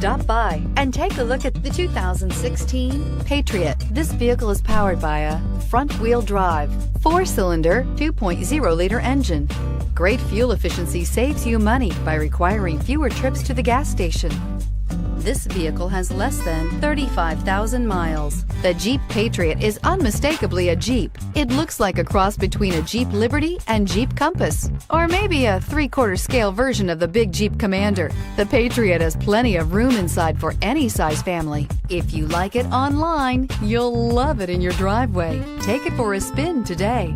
Stop by and take a look at the 2016 Patriot. This vehicle is powered by a front-wheel drive, 4-cylinder, 2.0-liter engine. Great fuel efficiency saves you money by requiring fewer trips to the gas station. This vehicle has less than 35,000 miles. The Jeep Patriot is unmistakably a Jeep. It looks like a cross between a Jeep Liberty and Jeep Compass, or maybe a 3/4 scale version of the big Jeep Commander. The Patriot has plenty of room inside for any size family. If you like it online, you'll love it in your driveway. Take it for a spin today.